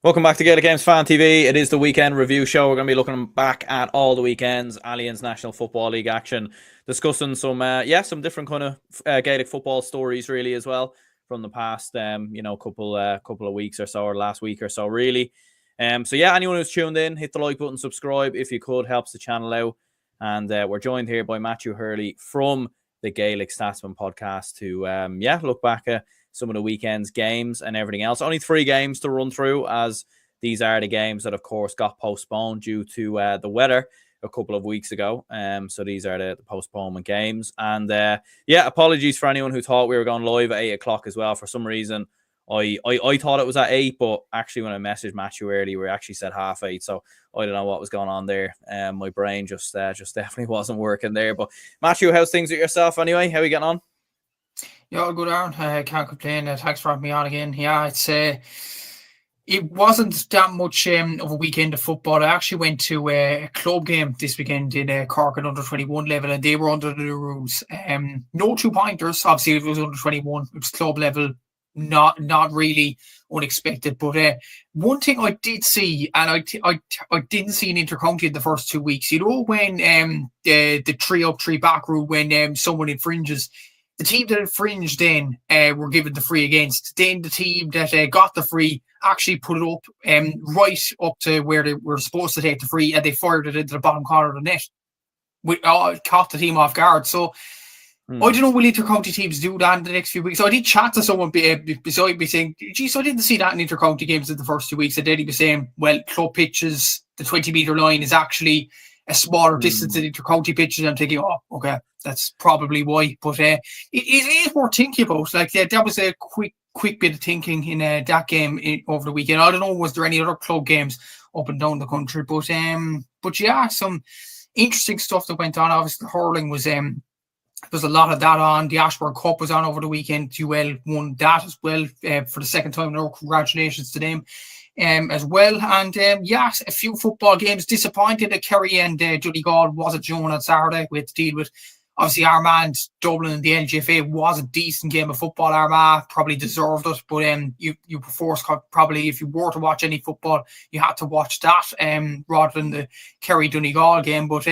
Welcome back to Gaelic Games Fan TV. It is the weekend review show. We're going to be looking back at all the weekend's Allianz National Football League action, discussing some different kind of Gaelic football stories really as well from the past couple of weeks or so, or last week or so really. Anyone who's tuned in, hit the like button, subscribe if you could, helps the channel out. And we're joined here by Matthew Hurley from the Gaelic Statsman podcast to look back at some of the weekend's games and everything else. Only 3 games to run through, as these are the games that, of course, got postponed due to the weather a couple of weeks ago. So these are the postponement games. And apologies for anyone who thought we were going live at 8 o'clock as well. For some reason, I thought it was at 8, but actually when I messaged Matthew earlier, we actually said 8:30. So I don't know what was going on there. My brain just definitely wasn't working there. But Matthew, how's things with yourself anyway? How are you getting on? Yeah, all good, Aaron. Can't complain. Thanks for having me on again. Yeah, it wasn't that much of a weekend of football. I actually went to a club game this weekend in Cork at under 21 level, and they were under the rules. No 2-pointers. Obviously, it was under 21. It was club level. Not really unexpected. But one thing I did see, and I didn't see an intercounty in the first 2 weeks. You know, when the 3 up, 3 back rule, when someone infringes. The team that infringed then were given the free against. Then the team that got the free actually put it up right up to where they were supposed to take the free, and they fired it into the bottom corner of the net. Caught the team off guard. So I don't know, will inter-county teams do that in the next few weeks? So I did chat to someone beside me saying, geez, I didn't see that in inter-county games in the first 2 weeks. And then he was saying, well, club pitches, the 20-metre line is actually a smaller distance than inter-county pitches. I'm thinking, oh, okay, that's probably why. But it is worth thinking about. Like, that was a quick bit of thinking in that game over the weekend. I don't know, was there any other club games up and down the country? But yeah, some interesting stuff that went on. Obviously, hurling was there's a lot of that on. The Ashburn Cup was on over the weekend. UL won that as well for the second time in a row. Congratulations to them. As well, and a few football games. Disappointed that Kerry and Donegal wasn't shown on Saturday. We had to deal with obviously Armagh and Dublin and the LGFA. Was a decent game of football. Armagh probably deserved it, but you forced, probably, if you were to watch any football, you had to watch that rather than the Kerry Donegal game. But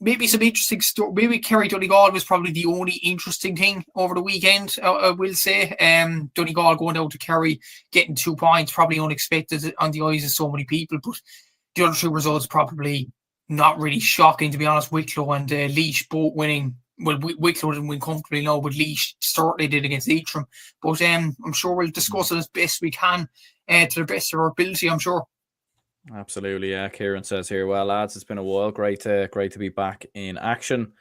maybe some interesting story. Maybe Kerry Donegal was probably the only interesting thing over the weekend, I will say. Donegal going out to Kerry, getting 2 points, probably unexpected on the eyes of so many people. But the other 2 results probably not really shocking, to be honest. Wicklow and Laois both winning. Well, Wicklow didn't win comfortably, no, but Laois certainly did against Leitrim. But I'm sure we'll discuss it as best we can, to the best of our ability, I'm sure. Absolutely, yeah. Kieran says here, well, lads, it's been a while. Great to be back in action.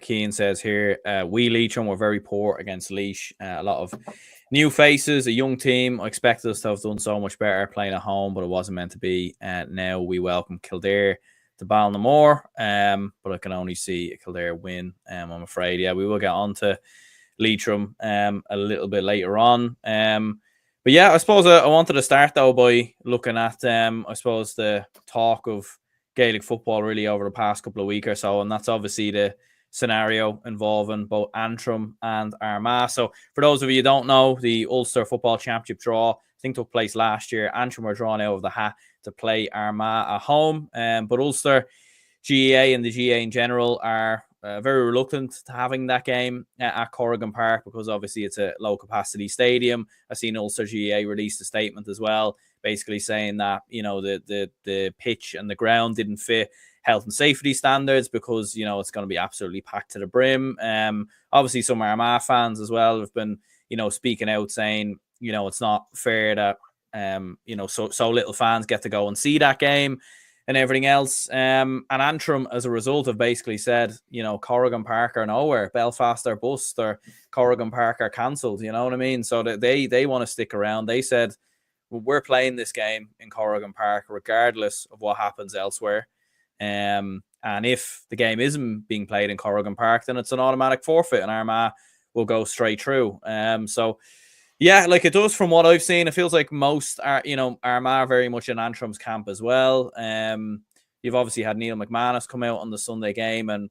Keane says here, we Leitrim were very poor against Laois. A lot of new faces, a young team. I expected us to have done so much better playing at home, but it wasn't meant to be. Now we welcome Kildare to Ballinamore, but I can only see a Kildare win, I'm afraid. Yeah, we will get on to Leitrim a little bit later on. But yeah, I suppose I wanted to start, though, by looking at, the talk of Gaelic football really over the past couple of weeks or so, and that's obviously the scenario involving both Antrim and Armagh. So for those of you who don't know, the Ulster Football Championship draw, I think, took place last year. Antrim were drawn out of the hat to play Armagh at home, but Ulster, GAA and the GAA in general are very reluctant to having that game at Corrigan Park, because obviously it's a low capacity stadium. I've seen Ulster GAA released a statement as well, basically saying that, the pitch and the ground didn't fit health and safety standards, because, it's going to be absolutely packed to the brim. Obviously some Armagh fans as well have been, speaking out saying, it's not fair that, so little fans get to go and see that game and everything else. And Antrim, as a result, have basically said, Corrigan Park are nowhere. Belfast are bust, or Corrigan Park are cancelled. You know what I mean? So that they want to stick around. They said, well, we're playing this game in Corrigan Park regardless of what happens elsewhere. And if the game isn't being played in Corrigan Park, then it's an automatic forfeit, and Armagh will go straight through. Yeah, like it does from what I've seen. It feels like most are, Armagh very much in Antrim's camp as well. You've obviously had Neil McManus come out on the Sunday game and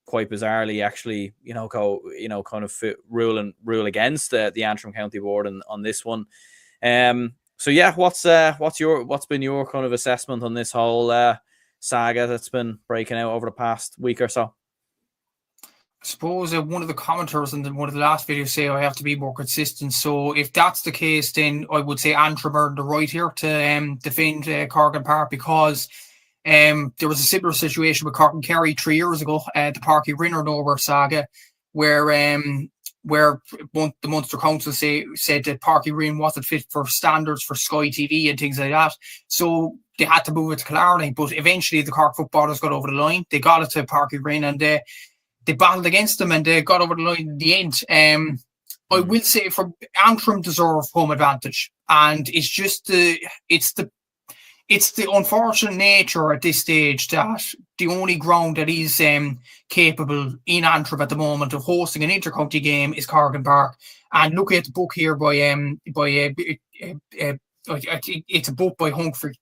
quite bizarrely actually, rule against the Antrim County Board on this one. So yeah, what's been your kind of assessment on this whole saga that's been breaking out over the past week or so? I suppose one of the commenters in one of the last videos say I have to be more consistent. So if that's the case, then I would say Antrim are the right here to defend Cork and Park, because there was a similar situation with Cork and Kerry 3 years ago, the Parky Rinner over saga, where the Munster Council said that Parky Rin wasn't fit for standards for Sky TV and things like that. So they had to move it to Killarney. But eventually the Cork footballers got over the line. They got it to Parky Rin, and they battled against them, and they got over the line in the end. I will say for Antrim deserve home advantage, and it's just it's the unfortunate nature at this stage that the only ground that is capable in Antrim at the moment of hosting an inter-county game is Cork and Park. And look at the book here I think it's a book by Humphrey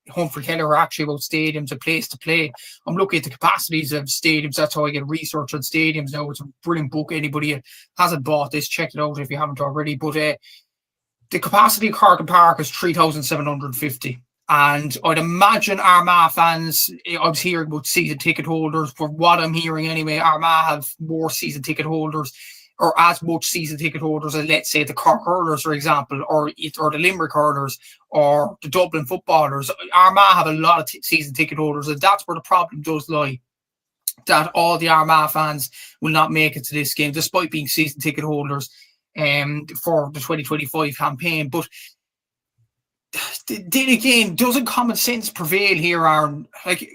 Keller, actually, about stadiums and place to play. I'm looking at the capacities of stadiums. That's how I get research on stadiums now. It's a brilliant book. Anybody who hasn't bought this, check it out if you haven't already. But the capacity of Cork and Park is 3,750. And I'd imagine Armagh fans, I was hearing about season ticket holders, for what I'm hearing anyway, Armagh have more season ticket holders, or as much season ticket holders as, let's say, the Cork hurlers, for example, or the Limerick hurlers, or the Dublin footballers. Armagh have a lot of season ticket holders, and that's where the problem does lie. That all the Armagh fans will not make it to this game, despite being season ticket holders for the 2025 campaign. But then again, doesn't common sense prevail here, Aaron? Like,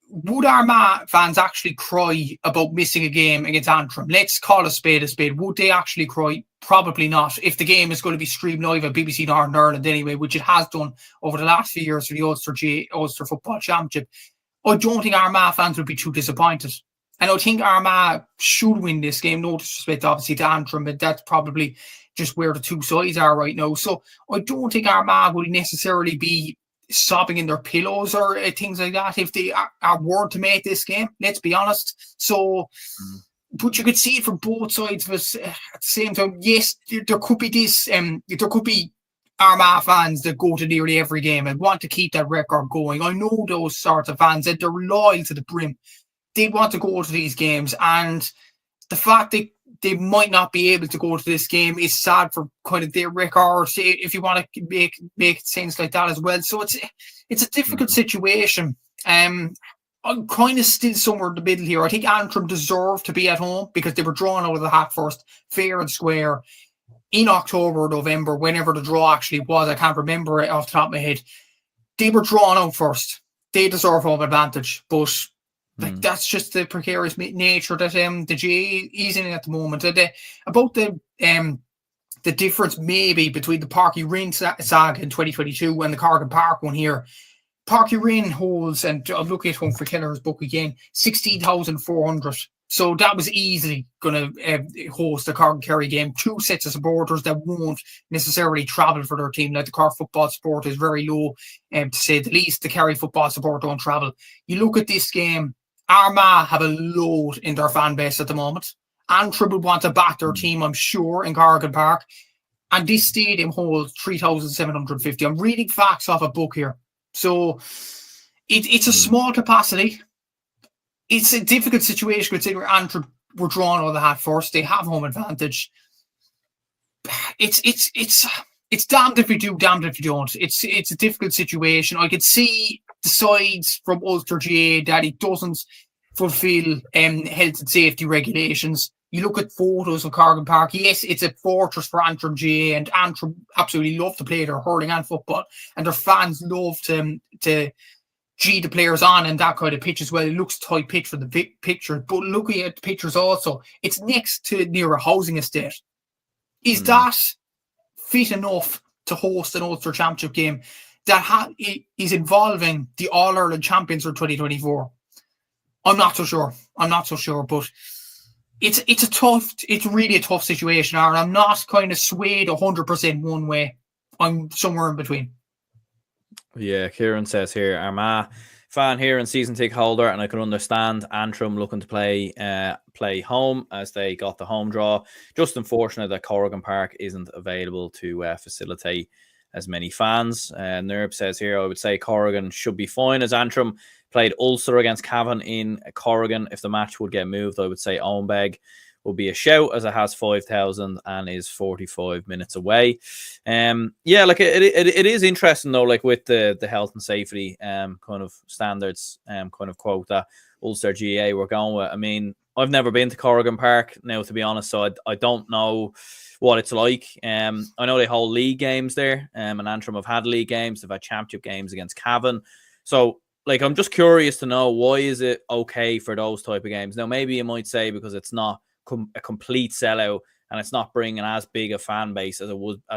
would Armagh fans actually cry about missing a game against Antrim? Let's call a spade a spade. Would they actually cry? Probably not. If the game is going to be streamed live at BBC Northern Ireland anyway, which it has done over the last few years for the Ulster Football Championship, I don't think Armagh fans would be too disappointed. And I think Armagh should win this game. No disrespect, obviously, to Antrim, but that's probably just where the two sides are right now. So I don't think Armagh will necessarily be sobbing in their pillows or things like that if they were to make this game, let's be honest. So but you could see it from both sides of us at the same time. Yes, there could be this there could be Armagh fans that go to nearly every game and want to keep that record going. I know those sorts of fans, that they're loyal to the brim. They want to go to these games, and the fact that they might not be able to go to this game is sad for kind of their record, if you want to make sense like that as well. So it's a difficult situation. I'm kind of still somewhere in the middle here. I think Antrim deserve to be at home because they were drawn out of the hat first, fair and square, in October or November, whenever the draw actually was. I can't remember it off the top of my head. They were drawn out first. They deserve home advantage, but like that's just the precarious nature that the GA is in at the moment. And about the difference maybe between the Parky Rin saga in 2022 and the Cork and Park one here. Parky Rin holds, and I'll look at Humphrey Keller's book again, 16,400. So that was easily going to host the Cork and Kerry game. Two sets of supporters that won't necessarily travel for their team. Like the Cork football support is very low, to say the least. The Kerry football support don't travel. You look at this game, Armagh have a load in their fan base at the moment. Antrim would want to back their team, I'm sure, in Cork and Park. And this stadium holds 3,750. I'm reading facts off a book here. So it's a small capacity. It's a difficult situation considering Antrim were drawn out of the hat first. They have home advantage. It's damned if you do, damned if you don't. It's a difficult situation. I could see the sides from Ulster GA that it doesn't fulfill health and safety regulations. You look at photos of Cork and Park. Yes, it's a fortress for Antrim GA, and Antrim absolutely love to play their hurling and football, and their fans love to G the players on and that kind of pitch as well. It looks tight pitch for the big picture, but looking at the pictures also, it's next to near a housing estate. Is that fit enough to host an Ulster Championship game that is involving the All-Ireland champions for 2024? I'm not so sure, but it's really a tough situation, Aaron. I'm not kind of swayed 100% one way. I'm somewhere in between. Yeah, Kieran says here, Armagh fan here and season ticket holder, and I can understand Antrim looking to play home as they got the home draw. Just unfortunate that Cork and Park isn't available to facilitate as many fans. Nerb says here, I would say Corrigan should be fine, as Antrim played Ulster against Cavan in Corrigan. If the match would get moved, I would say Owenbeg will be a shout, as it has 5,000 and is 45 minutes away. Yeah, like it is interesting though, like with the health and safety kind of standards kind of quote that Ulster GA were going with. I mean, I've never been to Corrigan Park now, to be honest, so I don't know what it's like. I know they hold league games there, and Antrim have had league games. They've had championship games against Cavan. So, like, I'm just curious to know, why is it okay for those type of games? Now, maybe you might say because it's not a complete sellout and it's not bringing as big a fan base as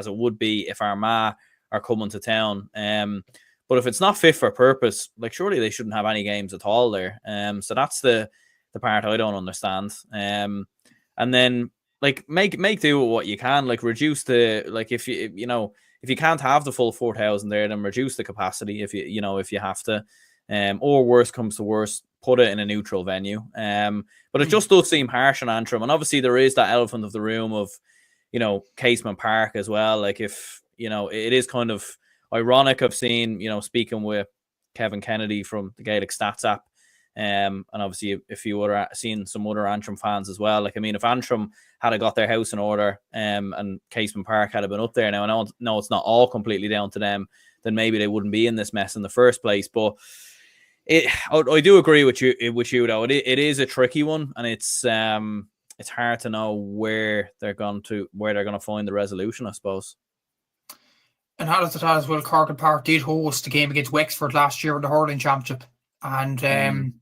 it would be if Armagh are coming to town. But if it's not fit for purpose, like, surely they shouldn't have any games at all there. So that's the part I don't understand. And then, like, make do with what you can. Like, reduce the, like, if you can't have the full 4,000 there, then reduce the capacity if you have to. Or worst comes to worst, put it in a neutral venue. But it just does seem harsh on Antrim. And obviously there is that elephant of the room of, Casement Park as well. Like, if, it is kind of ironic. I've seen, speaking with Kevin Kennedy from the Gaelic Stats app, and obviously if you were seeing some other Antrim fans as well. Like, I mean, if Antrim had got their house in order and Casement Park had been up there now, and I know it's not all completely down to them, then maybe they wouldn't be in this mess in the first place. But I do agree with you though. It is a tricky one, and it's hard to know where they're going to find the resolution, I suppose. And added to that as well, Corrigan Park did host the game against Wexford last year in the hurling championship, and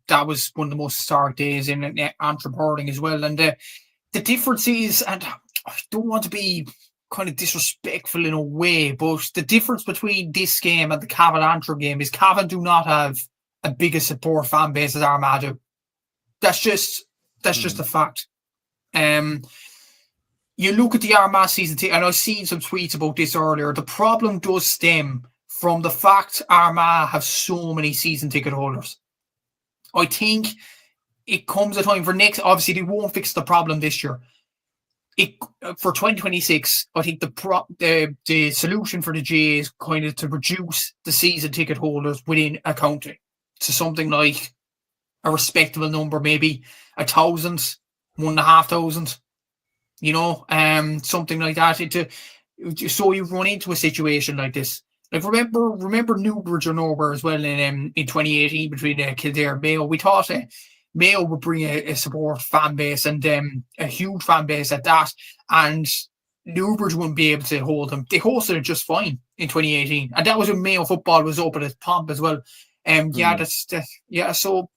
that was one of the most historic days in Antrim hurling as well. And the difference is, and I don't want to be kind of disrespectful in a way, but the difference between this game and the Cavan Antrim game is Cavan do not have a bigger support fan base as Armagh do. That's just a fact. You look at the Armagh season ticket, and I've seen some tweets about this earlier. The problem does stem from the fact Armagh have so many season ticket holders. I think it comes a time for next. Obviously, they won't fix the problem this year. For 2026, I think the solution for the GA is kind of to reduce the season ticket holders within a county to something like a respectable number, maybe 1,000, 1,500. Something like that. So you run into a situation like this. Like, remember Newbridge or nowhere as well in 2018 between Kildare and Mayo. We thought Mayo would bring a support fan base and a huge fan base at that, and Newbridge wouldn't be able to hold them. They hosted it just fine in 2018, and that was when Mayo football was up at its pomp as well. So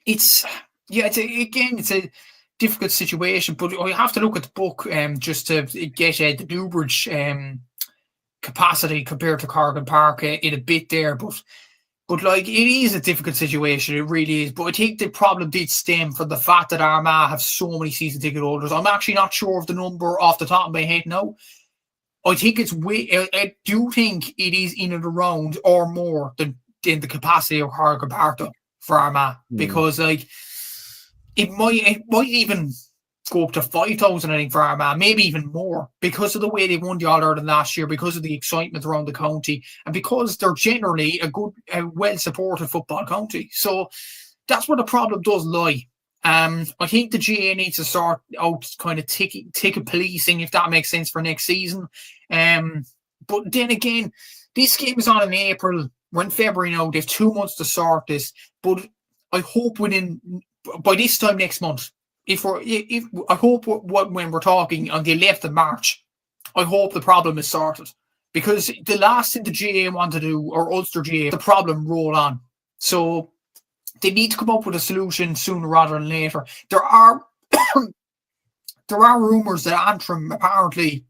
it's a difficult situation, but I have to look at the book just to get the Newbridge capacity compared to Corrigan Park in a bit there, but like, it is a difficult situation, it really is. But I think the problem did stem from the fact that Armagh have so many season ticket holders. I'm actually not sure of the number off the top of my head now. I think I do think it is in and around or more than the capacity of Corrigan Park for Armagh, because like it might even go up to 5,000, I think, for Armagh, maybe even more, because of the way they won the All-Ireland last year, because of the excitement around the county, and because they're generally a well-supported football county. So that's where the problem does lie. I think the GA needs to sort out kind of ticket policing, if that makes sense, for next season. But then again, this game is on in April. We're in February now. They have 2 months to sort this. But I hope by this time next month, I hope when we're talking on the 11th of March, I hope the problem is sorted. Because the last thing the GA want to do, or Ulster GA, the problem roll on. So they need to come up with a solution sooner rather than later. There are rumours that Antrim apparently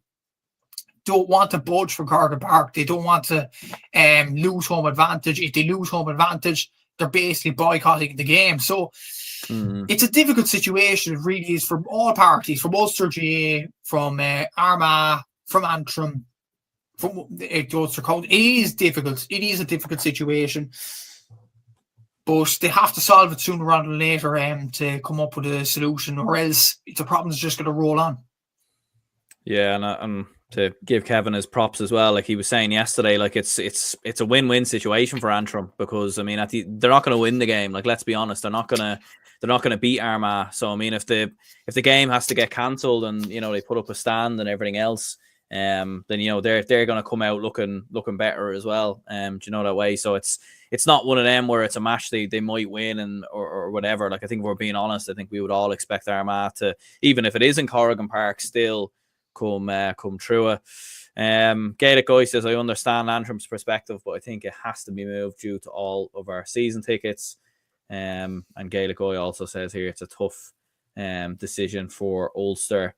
don't want to budge for Corrigan Park. They don't want to lose home advantage. If they lose home advantage, they're basically boycotting the game. So it's a difficult situation. It really is, from all parties, from Ulster GA, from Armagh, from Antrim, from Ulster County. It is difficult. It is a difficult situation. But they have to solve it sooner rather than later to come up with a solution, or else the problem's just going to roll on. Yeah, and to give Kevin his props as well, like he was saying yesterday, like it's a win-win situation for Antrim, because I mean they're not going to win the game. Like, let's be honest, they're not gonna beat Armagh. So I mean, if the game has to get cancelled and they put up a stand and everything else, then they're going to come out looking better as well. Do you know that way? So it's not one of them where it's a match they might win and or whatever. Like, I think if we're being honest, I think we would all expect Armagh to, even if it is in Corrigan Park, still come through it. Gaelic Guy says, I understand Antrim's perspective, but I think it has to be moved due to all of our season tickets. And Gaelic Guy also says here it's a tough decision for Ulster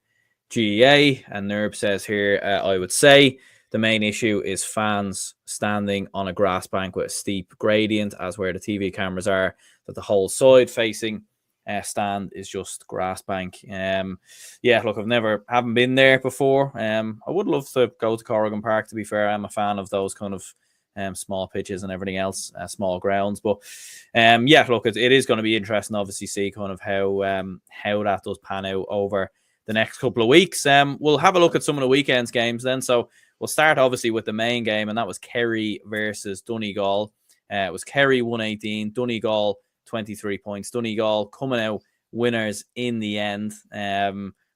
GEA. And Nerb says here, I would say the main issue is fans standing on a grass bank with a steep gradient, as where the TV cameras are, that the whole side facing stand is just grass bank. Yeah, look, haven't been there before. I would love to go to Corrigan Park, to be fair. I'm a fan of those kind of small pitches and everything else, small grounds. But yeah, look, it is going to be interesting, obviously, see kind of how that does pan out over the next couple of weeks. We'll have a look at some of the weekend's games then. So we'll start obviously with the main game, and that was Kerry versus Donegal. It was Kerry 118, Donegal 23 points. Donegal coming out winners in the end.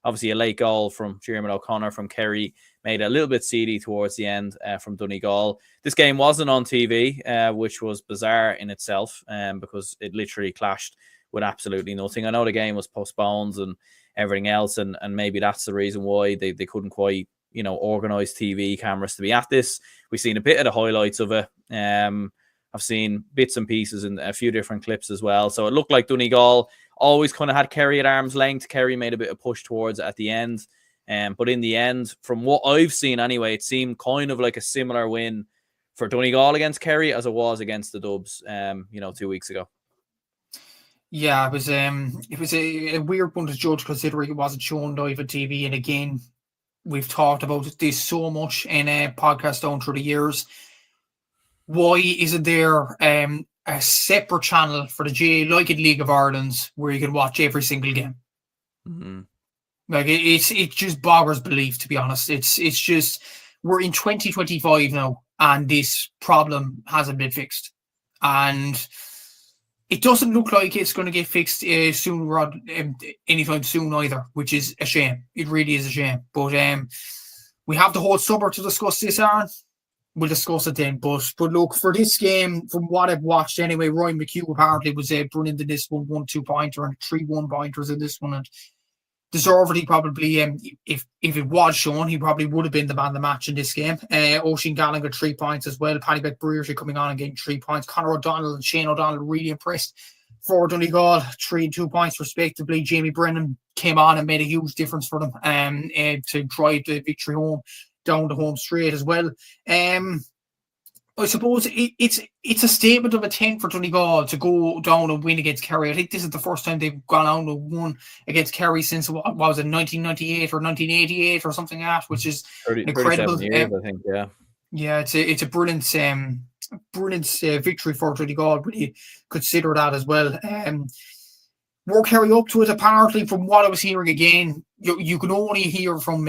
Obviously, a late goal from Jeremy O'Connor from Kerry made it a little bit seedy towards the end from Donegal. This game wasn't on TV, which was bizarre in itself, because it literally clashed with absolutely nothing. I know the game was postponed and everything else, and maybe that's the reason why they couldn't quite organise TV cameras to be at this. We've seen a bit of the highlights of it. I've seen bits and pieces in a few different clips as well. So it looked like Donegal always kind of had Kerry at arm's length. Kerry made a bit of push towards it at the end. But in the end, from what I've seen anyway, it seemed kind of like a similar win for Donegal against Kerry as it was against the Dubs, 2 weeks ago. Yeah, it was a weird one to judge, considering it wasn't shown live on TV. And again, we've talked about this so much in a podcast down through the years. Why isn't there a separate channel for the GA, like in League of Ireland, where you can watch every single game? Mm-hmm. Like, it just boggles belief, to be honest. It's just, we're in 2025 now, and this problem hasn't been fixed, and it doesn't look like it's going to get fixed soon, anytime soon either, which is a shame. It really is a shame. But we have the whole summer to discuss this, Aaron. We'll discuss it then. But look, for this game, from what I've watched anyway, Ryan McHugh apparently was brilliant in this one, 1-2 pointer and 3-1 pointers in this one, and deservedly probably, if it was shown, he probably would have been the man of the match in this game. Oisin Gallen got 3 points as well. Paddy Beck-Brearsley coming on and getting 3 points. Conor O'Donnell and Shane O'Donnell really impressed for Donegal, 3 and 2 points respectively. Jamie Brennan came on and made a huge difference for them to drive the victory home down the home straight as well. I suppose it's a statement of intent for Donegal to go down and win against Kerry. I think this is the first time they've gone out and won against Kerry since, what was it, 1998 or 1988 or something like that, which is incredible. Years, I think, yeah. Yeah, it's a brilliant victory for Donegal, when you consider that as well. Work Kerry up to it. Apparently, from what I was hearing again, you can only hear from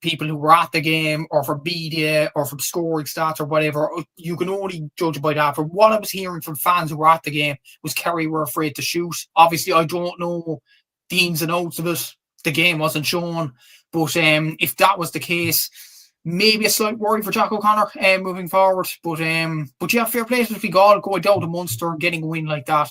people who were at the game, or from media, or from scoring stats or whatever. You can only judge by that. From what I was hearing from fans who were at the game, was Kerry were afraid to shoot. Obviously, I don't know the ins and outs of it. The game wasn't shown. But if that was the case, maybe a slight worry for Jack O'Connor moving forward. But yeah, fair play to Donegal going down to Munster and getting a win like that.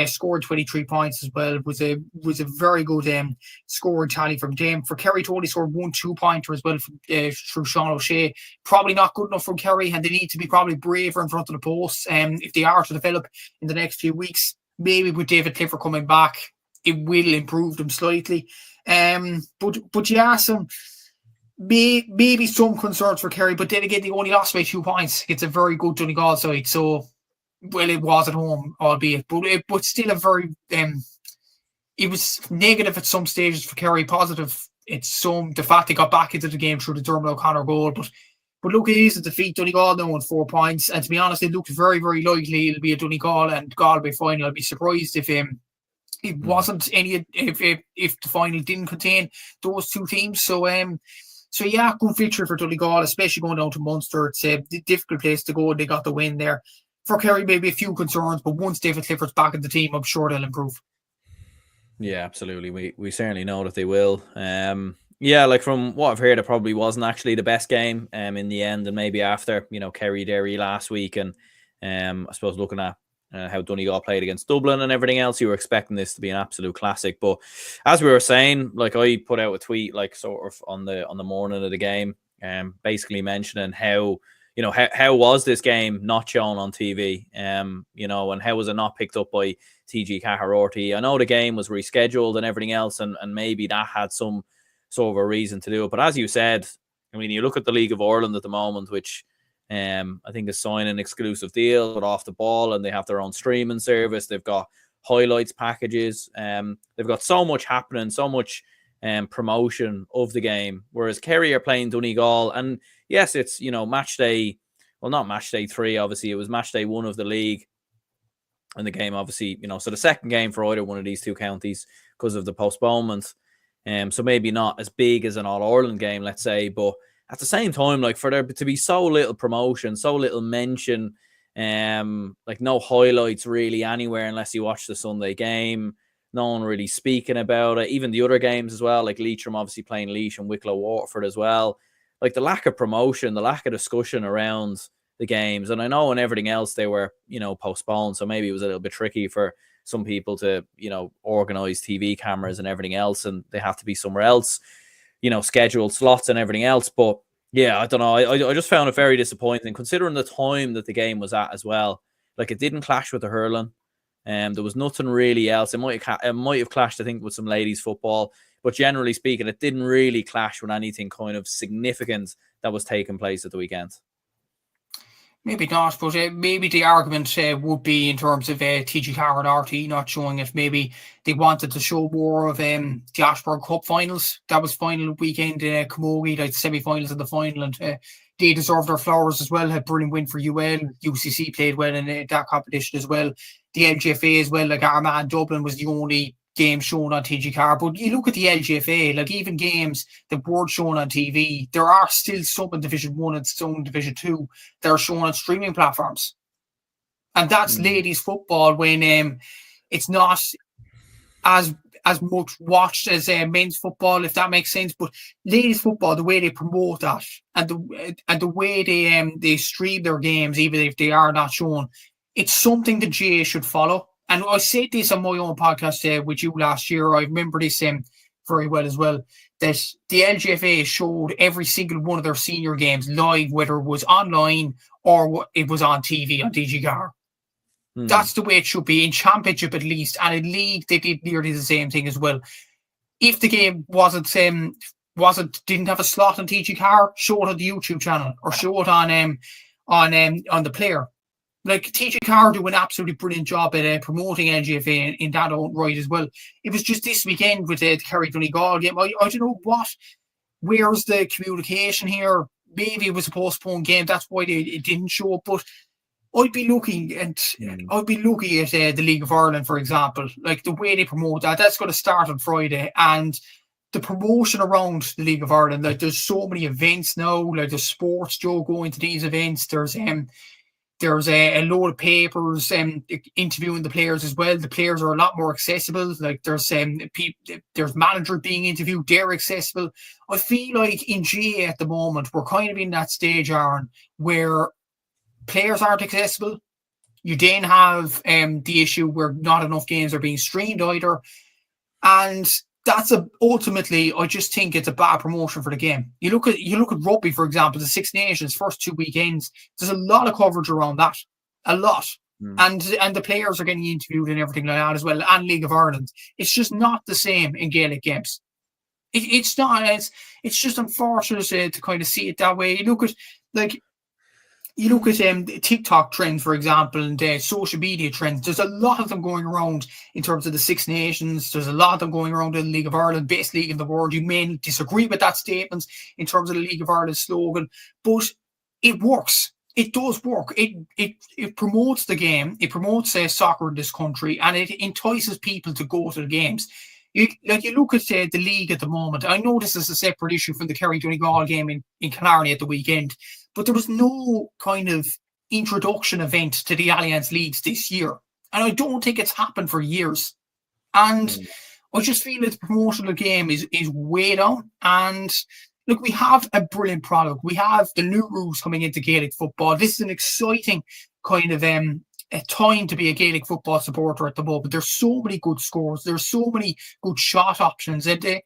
Scored 23 points as well. It was a very good scoring tally from them. For Kerry, totally scored 1-2 pointer as well through Sean O'Shea. Probably not good enough from Kerry, and they need to be probably braver in front of the post if they are to develop in the next few weeks. Maybe with David Clifford coming back, it will improve them slightly. But yeah, maybe some concerns for Kerry, but then again, they only lost by 2 points. It's a very good Donegal side, so, well, it was at home, albeit, but still a very, it was negative at some stages for Kerry, positive. It's the fact they got back into the game through the Dermot O'Connor goal, but look, it is a defeat. Donegal now on 4 points, and to be honest, it looked very, very likely it'll be a Donegal and Galway final. I'd be surprised if it wasn't any, if the final didn't contain those two teams. So So yeah, good victory for Donegal, especially going down to Munster. It's a difficult place to go, and they got the win there. For Kerry, maybe a few concerns, but once David Clifford's back in the team, I'm sure they'll improve. Yeah, absolutely. We certainly know that they will. Yeah, like from what I've heard, it probably wasn't actually the best game in the end, and maybe after Kerry Derry last week, and I suppose looking at how Donegal played against Dublin and everything else, you were expecting this to be an absolute classic. But as we were saying, like I put out a tweet like sort of on the morning of the game, basically mentioning how how was this game not shown on TV, and how was it not picked up by TG Caharorty? I know the game was rescheduled and everything else, and maybe that had some sort of a reason to do it. But as you said, I mean, you look at the League of Ireland at the moment, which I think is signing an exclusive deal with Off the Ball, and they have their own streaming service. They've got highlights packages. They've got so much happening, so much promotion of the game. Whereas Kerry are playing Donegal, and yes, it's match day. Well, not match day 3. Obviously, it was match day 1 of the league, and the game obviously so the second game for either one of these two counties because of the postponement. So maybe not as big as an All-Ireland game, let's say, but at the same time, like for there to be so little promotion, so little mention, like no highlights really anywhere unless you watch the Sunday game. No one really speaking about it. Even the other games as well, like Leitrim obviously playing Laois and Wicklow Waterford as well. Like the lack of promotion, the lack of discussion around the games. And I know in everything else they were, postponed. So maybe it was a little bit tricky for some people to, organize TV cameras and everything else. And they have to be somewhere else, scheduled slots and everything else. But yeah, I don't know. I just found it very disappointing considering the time that the game was at as well. Like it didn't clash with the hurling. There was nothing really else. It might have clashed, I think, with some ladies football. But generally speaking, it didn't really clash with anything kind of significant that was taking place at the weekend. Maybe not, but maybe the argument would be in terms of TG Carr and RT not showing it. Maybe they wanted to show more of the Ashburn Cup finals. That was final weekend in Camogie, like the semi-finals and the final, and they deserved their flowers as well. Had brilliant win for UL. UCC played well in that competition as well. The LGFA as well, like Armagh and Dublin was the only game shown on TG Carr. But you look at the LGFA, like even games that weren't shown on TV, there are still some in Division 1 and some in Division 2 that are shown on streaming platforms. And that's ladies football when it's not as much watched as men's football, if that makes sense. But ladies football, the way they promote that and the way they stream their games, even if they are not shown, it's something the GA should follow. And I said this on my own podcast with you last year. I remember this very well as well, that the LGFA showed every single one of their senior games live, whether it was online or it was on TV on DGR. That's the way it should be in championship at least. And in league, they did nearly the same thing as well. If the game didn't have a slot on TGR, show it on the YouTube channel or show it on the player. Like TG Carr do an absolutely brilliant job at promoting LGFA in that own right as well. It was just this weekend with the Kerry Donegal game. I don't know where's the communication here. Maybe it was a postponed game. That's why it didn't show up. But I'd be looking at the League of Ireland, for example, like the way they promote that. That's going to start on Friday, and the promotion around the League of Ireland. Like there's so many events now. Like there's Sports Joe going to these events. There's a load of papers interviewing the players as well. The players are a lot more accessible. Like there's managers being interviewed. They're accessible. I feel like in GA at the moment, we're kind of in that stage, Aaron, where players aren't accessible. You then have the issue where not enough games are being streamed either. And that's ultimately, I just think it's a bad promotion for the game. You look at rugby, for example, the Six Nations first 2 weekends. There's a lot of coverage around that, a lot, and the players are getting interviewed and everything like that as well. And League of Ireland, it's just not the same in Gaelic games. It's not. It's just unfortunate to kind of see it that way. You look at TikTok trends, for example, and social media trends. There's a lot of them going around in terms of the Six Nations. There's a lot of them going around in the League of Ireland, best league in the world. You may disagree with that statement in terms of the League of Ireland slogan, but it works. It does work. It promotes the game. It promotes soccer in this country, and it entices people to go to the games. You look at the league at the moment. I know this is a separate issue from the Kerry Donegal game in Killarney at the weekend, but there was no kind of introduction event to the Alliance Leagues this year. And I don't think it's happened for years. And I just feel that the promotional game is way down. And look, we have a brilliant product. We have the new rules coming into Gaelic football. This is an exciting kind of a time to be a Gaelic football supporter at the moment. There's so many good scores. There's so many good shot options. And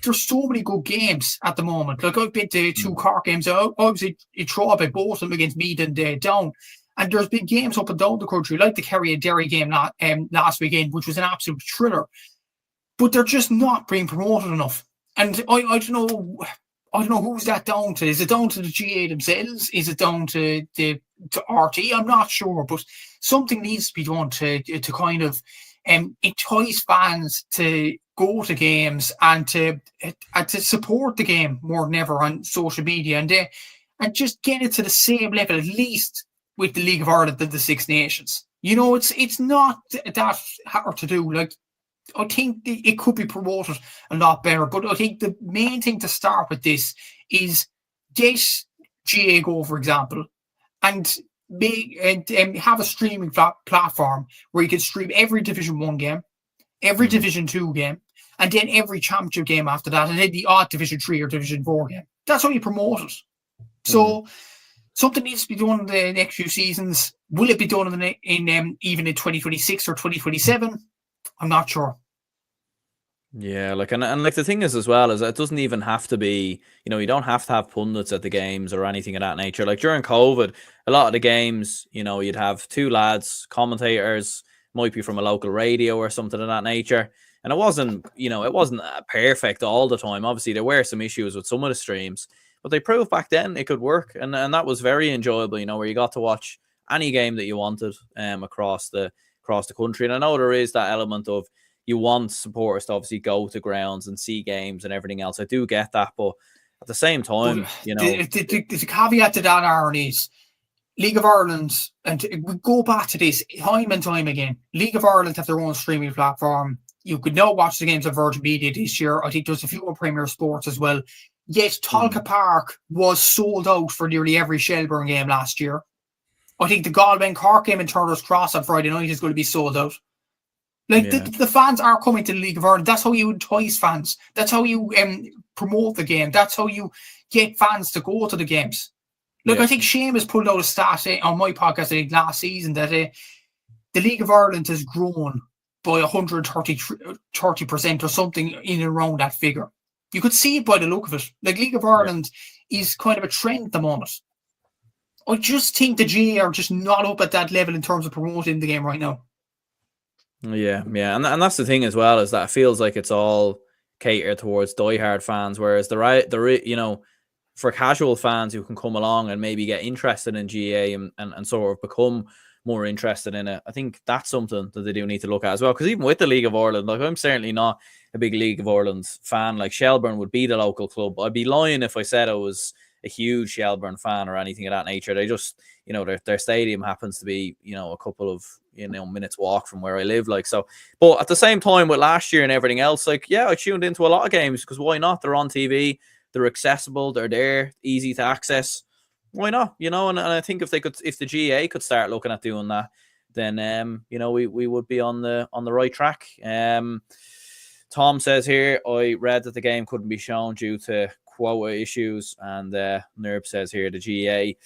there's so many good games at the moment. Like, I've been to 2 Cork games. I was in Troy by both of them against Meath and Down. And there's been games up and down the country, like the Kerry and Derry game last weekend, which was an absolute thriller. But they're just not being promoted enough. And I don't know who's that down to. Is it down to the GA themselves? Is it down to RT? I'm not sure, but something needs to be done to kind of entice fans to go to games and to support the game more than ever on social media and just get it to the same level, at least with the League of Ireland and the Six Nations. It's not that hard to do. Like, I think it could be promoted a lot better, but I think the main thing to start with this is get GA Go, for example, and have a streaming platform where you can stream every Division 1 game, every Division 2 game, and then every Championship game after that, and then the odd Division 3 or Division 4 game. That's how you promote it. So something needs to be done in the next few seasons. Will it be done in even in 2026 or 2027? I'm not sure. Yeah, like and like the thing is as well is it doesn't even have to be, you don't have to have pundits at the games or anything of that nature. Like during COVID, a lot of the games, you'd have 2 lads, commentators, might be from a local radio or something of that nature. And it wasn't perfect all the time. Obviously, there were some issues with some of the streams, but they proved back then it could work, and that was very enjoyable. Where you got to watch any game that you wanted across the country. And I know there is that element of you want supporters to obviously go to grounds and see games and everything else. I do get that, but at the same time, the caveat to that, Aaron, is League of Ireland, and we go back to this time and time again. League of Ireland have their own streaming platform. You could now watch the games on Virgin Media this year. I think there's a few on Premier Sports as well. Yes, Tolka Park was sold out for nearly every Shelburne game last year. I think the Galway Cork game in Turner's Cross on Friday night is going to be sold out. The fans are coming to the League of Ireland. That's how you entice fans. That's how you promote the game. That's how you get fans to go to the games. I think Seamus pulled out a stat on my podcast, I think, last season that the League of Ireland has grown by 130% or something in and around that figure. You could see it by the look of it. League of Ireland is kind of a trend at the moment. I just think the GA are just not up at that level in terms of promoting the game right now. Yeah, and that's the thing as well, is that it feels like it's all catered towards diehard fans, whereas for casual fans who can come along and maybe get interested in GA and sort of become more interested in it, I think that's something that they do need to look at as well. Because even with the League of Ireland, I'm certainly not a big League of Ireland fan. Like, Shelburne would be the local club. I'd be lying if I said I was a huge Shelburne fan or anything of that nature. They just, their stadium happens to be, a couple of, minutes walk from where I live. But at the same time, with last year and everything else, I tuned into a lot of games because why not? They're on TV, they're accessible, they're there, easy to access. Why not? And I think if the GA could start looking at doing that, then we would be on the right track. Tom says here, I read that the game couldn't be shown due to quota issues, and Nerb says here the GA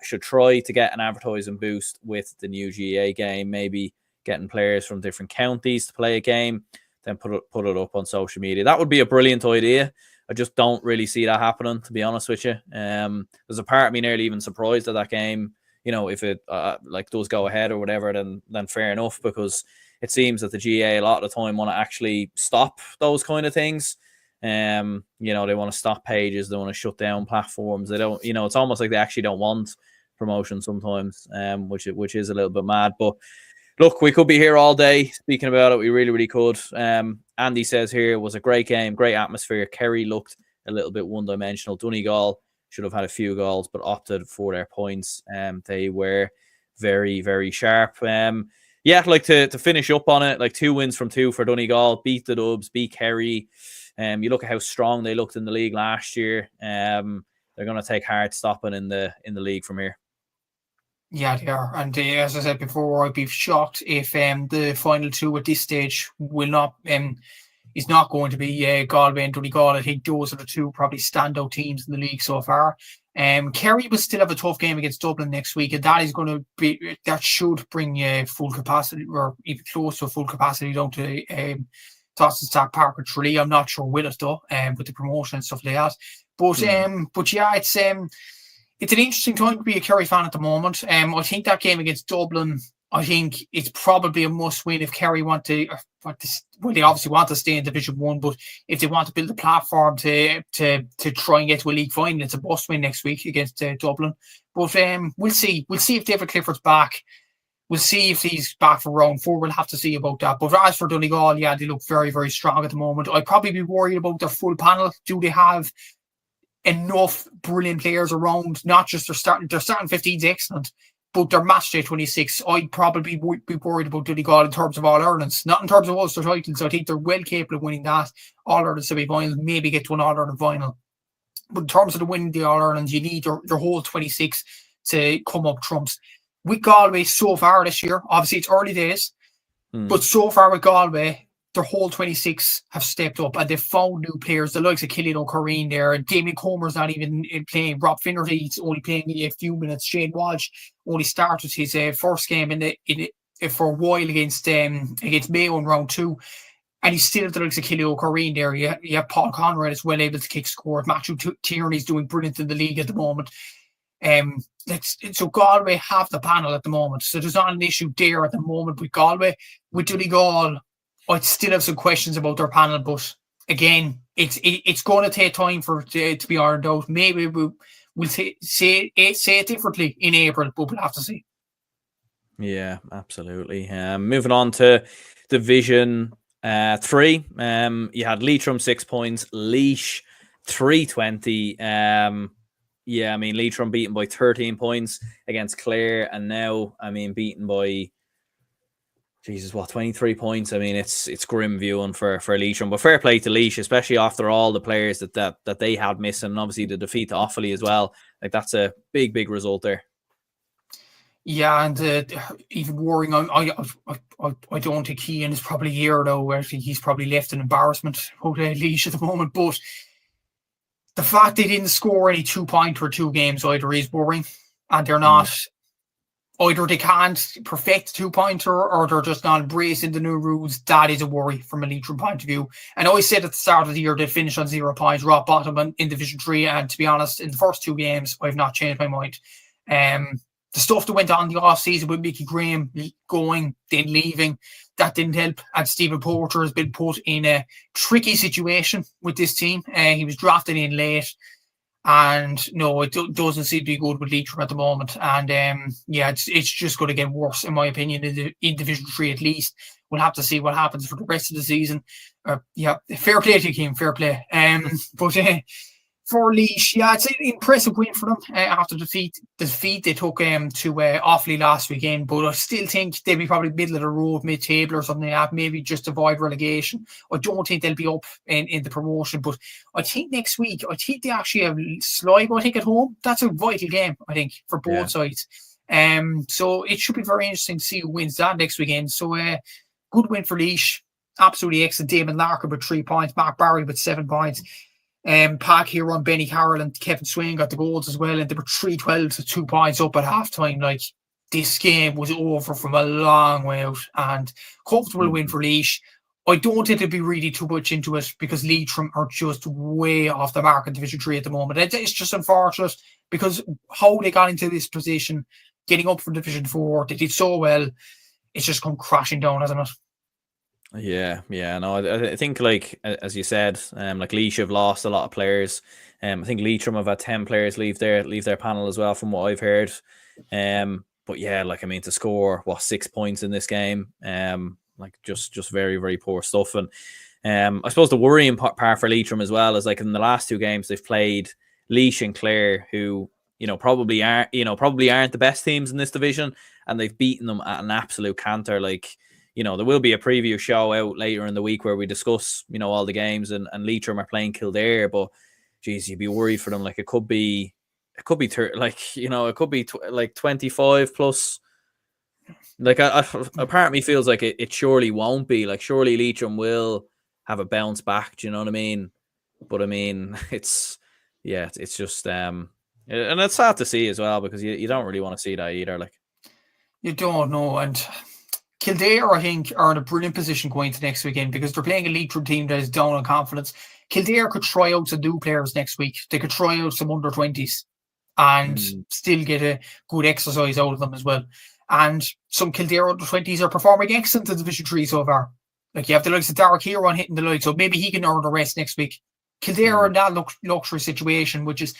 should try to get an advertising boost with the new GA game, maybe getting players from different counties to play a game, then put it up on social media. That would be a brilliant idea. I just don't really see that happening, to be honest with you. There's a part of me nearly even surprised at that game. If it does go ahead or whatever, then fair enough, because it seems that the GA a lot of the time want to actually stop those kind of things. They want to stop pages, they want to shut down platforms. They don't, it's almost like they actually don't want promotion sometimes, which is a little bit mad. But look, we could be here all day speaking about it. We really, really could. Andy says here, it was a great game, great atmosphere. Kerry looked a little bit one-dimensional. Donegal should have had a few goals, but opted for their points. They were very, very sharp. yeah, like to finish up on it, like 2 wins from 2 for Donegal, beat the Dubs, beat Kerry. You look at how strong they looked in the league last year. They're going to take hard stopping in the league from here. Yeah, they are. And as I said before, I'd be shocked if the final 2 at this stage will not is not going to be Galway and Donegal. I think those are the 2 probably standout teams in the league so far. Kerry will still have a tough game against Dublin next week, and that should bring full capacity, or even close to full capacity, down to Dawson Stack Park or Tralee. I'm not sure will it though, with the promotion and stuff like that. But yeah, it's an interesting time to be a Kerry fan at the moment. I think that game against Dublin, I think it's probably a must-win if Kerry want to. Well, they obviously want to stay in Division 1, but if they want to build a platform to try and get to a league final, it's a must-win next week against Dublin. But we'll see. We'll see if David Clifford's back. We'll see if he's back for round 4. We'll have to see about that. But as for Donegal, yeah, they look very, very strong at the moment. I'd probably be worried about their full panel. Do they have enough brilliant players around? Not just their starting 15's excellent, but their match day 26, I'd probably be worried about Donegal in terms of All-Irelands, not in terms of Ulster titles. I think they're well capable of winning that All-Ireland semi-finals, maybe get to an All-Ireland final. But in terms of the winning the All-Irelands, you need their whole 26 to come up trumps. With Galway so far this year, obviously it's early days, but so far with Galway, their whole 26 have stepped up and they've found new players, the likes of Killian O'Corrine there, and Damien Comer's not even playing. Rob Finnerty's only playing a few minutes. Shane Walsh only started his first game for a while against Mayo in round 2, and he's still the likes of Killian O'Corine there. You have Paul Conrad is well able to kick scores. Matthew Tierney's doing brilliant in the league at the moment. So Galway have the panel at the moment, so there's not an issue there at the moment with Galway. With Donegal, I'd still have some questions about their panel, but again, it's going to take time for it to be ironed out. Maybe we'll say it differently in April, but we'll have to see. Yeah, absolutely. Moving on to Division 3, you had Leitrim 6 points, Laois 320. Yeah, I mean, Leitrim beaten by 13 points against Clare, and now, I mean, beaten by 23 points. I mean, it's grim viewing for Leitrim, but fair play to Laois, especially after all the players that they had missing, and obviously the defeat to Offaly as well. Like, that's a big result there. Yeah, and even worrying, I don't think Ian is probably here though, where he's probably left an embarrassment out of Laois at the moment, but the fact they didn't score any 2-point for 2 games either is worrying, and they're not. Either they can't perfect 2-pointer or they're just not embracing the new rules. That is a worry from a Leitrim point of view. And I said at the start of the year they'd finish on 0 points, rock bottom in Division 3. And to be honest, in the first 2 games, I've not changed my mind. The stuff that went on in the off-season with Mickey Graham going, then leaving, that didn't help. And Stephen Porter has been put in a tricky situation with this team. He was drafted in late. And no, it doesn't seem to be good with Leitrim at the moment. And yeah, it's just going to get worse, in my opinion, in Division 3 at least. We'll have to see what happens for the rest of the season. Yeah, fair play to you, Kim, fair play. But for Laois, yeah, it's an impressive win for them after the defeat they took to Offaly last weekend. But I still think they'll be probably middle of the road, mid-table or something like that, maybe just avoid relegation. I don't think they'll be up in the promotion. But I think next week, they actually have Sligo, I think, at home. That's a vital game, I think, for both sides. So it should be very interesting to see who wins that next weekend. So good win for Laois. Absolutely excellent. Damon Larkin with 3 points, Mark Barry with 7 points. Pack here on Benny Carroll and Kevin Swain got the goals as well, and they were 3-12 to 2 points up at half time. Like, this game was over from a long way out, and comfortable win for Laois. I don't think they'd be really too much into it because Leitrim are just way off the mark in Division 3 at the moment. It's just unfortunate because how they got into this position, getting up from Division 4, they did so well. It's just come crashing down, hasn't it? Yeah, no, I think, like, as you said, like, Laois have lost a lot of players. I think Leitrim have had 10 players leave their panel as well, from what I've heard. But yeah, like, I mean, to score 6 points in this game, like, just very, very poor stuff. And I suppose the worrying part for Leitrim as well is, like, in the last 2 games they've played Laois and Clare, who probably aren't the best teams in this division, and they've beaten them at an absolute canter. Like, there will be a preview show out later in the week where we discuss, all the games, and Leitrim are playing Kildare, but geez, you'd be worried for them. Like, it could be it could be like 25 plus. Like, a part of me feels like it surely won't be. Like, surely Leitrim will have a bounce back. Do you know what I mean? But I mean, it's just and it's sad to see as well, because you don't really want to see that either. Like, you don't know. And Kildare, I think, are in a brilliant position going to next weekend, because they're playing a Leitrim team that is down on confidence. Kildare could try out some new players next week. They could try out some under-20s and still get a good exercise out of them as well. And some Kildare under-20s are performing excellent in Division 3 so far. Like, you have the likes of Derek Huron hitting the light, so maybe he can earn a rest next week. Kildare are in that luxury situation, which is,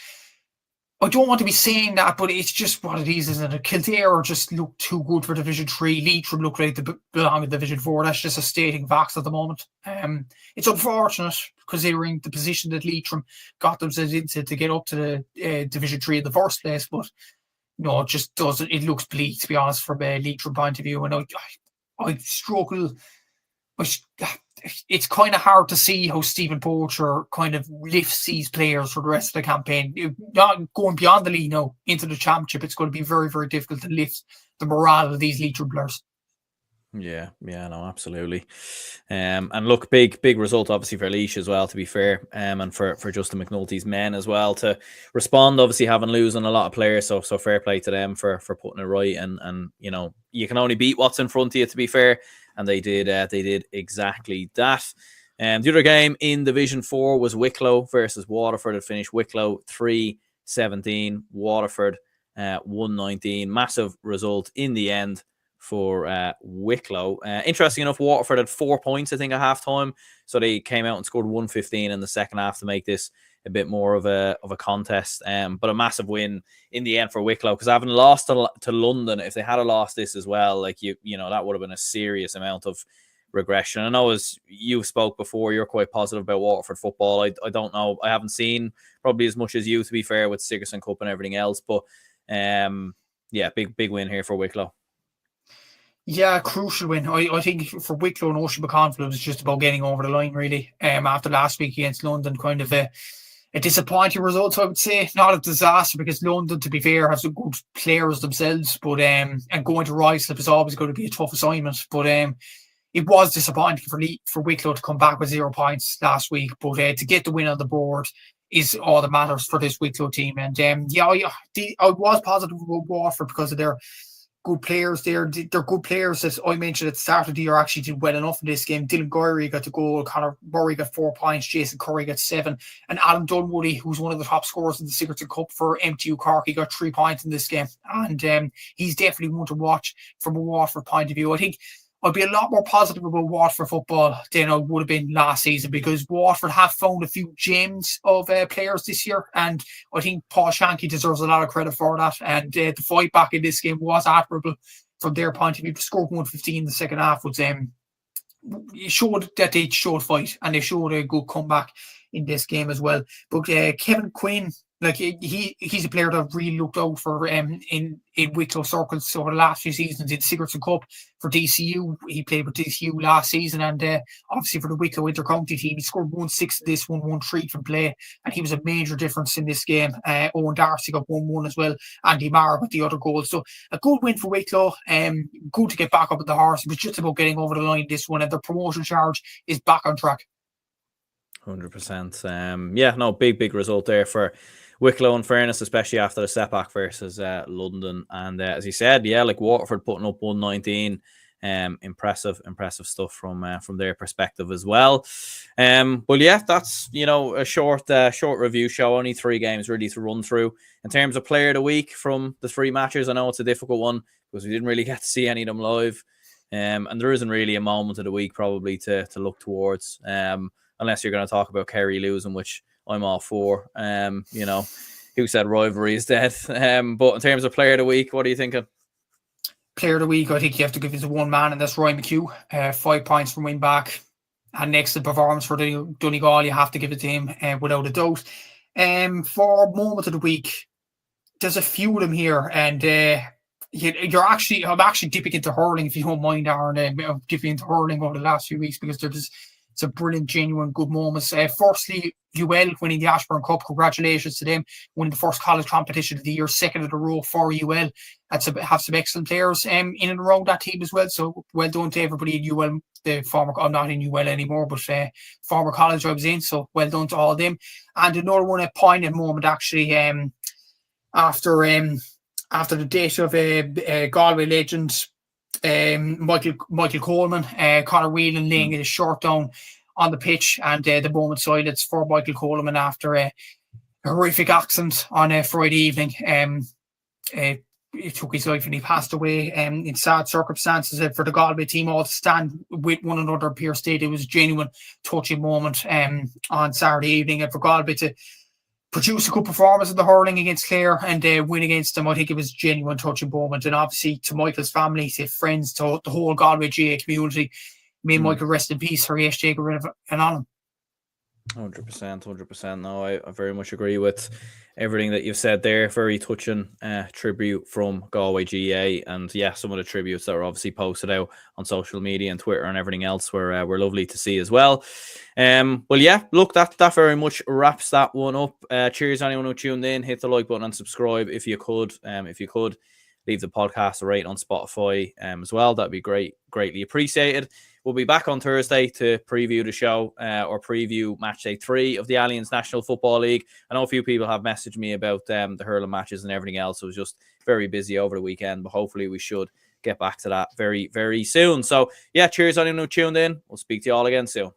I don't want to be saying that, but it's just what it is, isn't it? Kildare just look too good for Division 3. Leitrim look like they belong in Division 4. That's just a stating facts at the moment. It's unfortunate, considering the position that Leitrim got themselves into to get up to the Division 3 in the first place. But no, it just doesn't. It looks bleak, to be honest, from a Leitrim point of view. And I struggle. It's kind of hard to see how Stephen Poacher kind of lifts these players for the rest of the campaign. Not going beyond the league now into the championship, it's going to be very, very difficult to lift the morale of these Leitrim players. Yeah, no, absolutely. And look, big result obviously for Laois as well, to be fair, and for Justin McNulty's men as well to respond. Obviously, having losing a lot of players, so fair play to them for putting it right. And you can only beat what's in front of you, to be fair, and they did exactly that. The other game in Division 4 was Wicklow versus Waterford. It finished Wicklow 3-17, Waterford 1-19. Massive result in the end for Wicklow. Interesting enough, Waterford had 4 points, I think, at halftime, so they came out and scored 115 in the second half to make this a bit more of a contest. But a massive win in the end for Wicklow, because having lost to London, if they had lost this as well, like that would have been a serious amount of regression. I know, as you spoke before, you're quite positive about Waterford football. I don't know, I haven't seen probably as much as you, to be fair, with Sigerson Cup and everything else, but big win here for Wicklow. Yeah, crucial win. I think for Wicklow and Ocean McConville, it was just about getting over the line, really. After last week against London, kind of a disappointing result, I would say. Not a disaster, because London, to be fair, have some good players themselves, but and going to Ruislip is always going to be a tough assignment. But it was disappointing for Wicklow to come back with 0 points last week, but to get the win on the board is all that matters for this Wicklow team. And I was positive about Waterford because of their good players there. They're good players, as I mentioned at the start of the year, actually did well enough in this game. Dylan Gowrie got the goal, Conor Murray got 4 points, Jason Curry got 7, and Adam Dunwoody, who's one of the top scorers in the Sigerson Cup for MTU Cork, he got 3 points in this game. And he's definitely one to watch from a Waterford point of view. I think I'd be a lot more positive about Waterford football than I would have been last season, because Waterford have found a few gems of players this year, and I think Paul Shanky deserves a lot of credit for that. And the fight back in this game was admirable from their point of view. To score 115 in the second half was it showed that they showed fight, and they showed a good comeback in this game as well. But Kevin Quinn, like he's a player that I've really looked out for in Wicklow circles over the last few seasons. In Sigerson Cup for DCU, he played with DCU last season, and obviously for the Wicklow Inter-County team, he scored 1-6 this 1-1-3 from play, and he was a major difference in this game. Owen Darcy got 1-1 as well. Andy Marr got the other goal. So a good win for Wicklow. Good to get back up at the horse. It was just about getting over the line this one, and the promotion charge is back on track. 100%. Big result there for Wicklow, in fairness, especially after the setback versus London. And as you said, like Waterford putting up 119. Impressive stuff from their perspective as well. But yeah, that's a short review show. Only 3 games really to run through. In terms of player of the week from the 3 matches, I know it's a difficult one because we didn't really get to see any of them live. And there isn't really a moment of the week probably to look towards. Unless you're going to talk about Kerry losing, which I'm all for. Who said rivalry is dead? But in terms of player of the week, what are you thinking? Player of the week, I think you have to give it to one man, and that's Roy McHugh. 5 points from win back. And next to performance for Donegal, you have to give it to him without a doubt. For moment of the week, there's a few of them here, and I'm actually dipping into hurling, if you don't mind, Aaron. I'm dipping into hurling over the last few weeks because there's some brilliant, genuine, good moments. Firstly, UL winning the Ashburn Cup. Congratulations to them, winning the first college competition of the year, second in a row for UL. Have some excellent players in and around that team as well. So well done to everybody in UL. I'm not in UL anymore, but former college I was in. So well done to all of them. And another one, a poignant moment actually. After the death of Galway legend Michael Coleman, Conor Whelan laying his shirt down on the pitch, and the moment silence for Michael Coleman after a horrific accident on a Friday evening. He took his life and he passed away in sad circumstances. For the Galway team all to stand with one another at Pearse State, it was a genuine touching moment on Saturday evening, and for Galway to produce a good performance in the hurling against Clare and win against them, I think it was a genuine touching moment. And obviously to Michael's family, to friends, to the whole Galway GA community, may Michael rest in peace, for Jacob and on him. 100%. No, I very much agree with everything that you've said there. Very touching tribute from Galway GA, and yeah, some of the tributes that were obviously posted out on social media and Twitter and everything else were lovely to see as well. Well, yeah, look, that very much wraps that one up. Cheers anyone who tuned in. Hit the like button and subscribe if you could. Leave the podcast a rate on Spotify as well. That'd be greatly appreciated. We'll be back on Thursday to preview the show or preview match day 3 of the Alliance National Football League. I know a few people have messaged me about the hurling matches and everything else. I was just very busy over the weekend, but hopefully we should get back to that very, very soon. So yeah, cheers anyone who tuned in. We'll speak to you all again soon.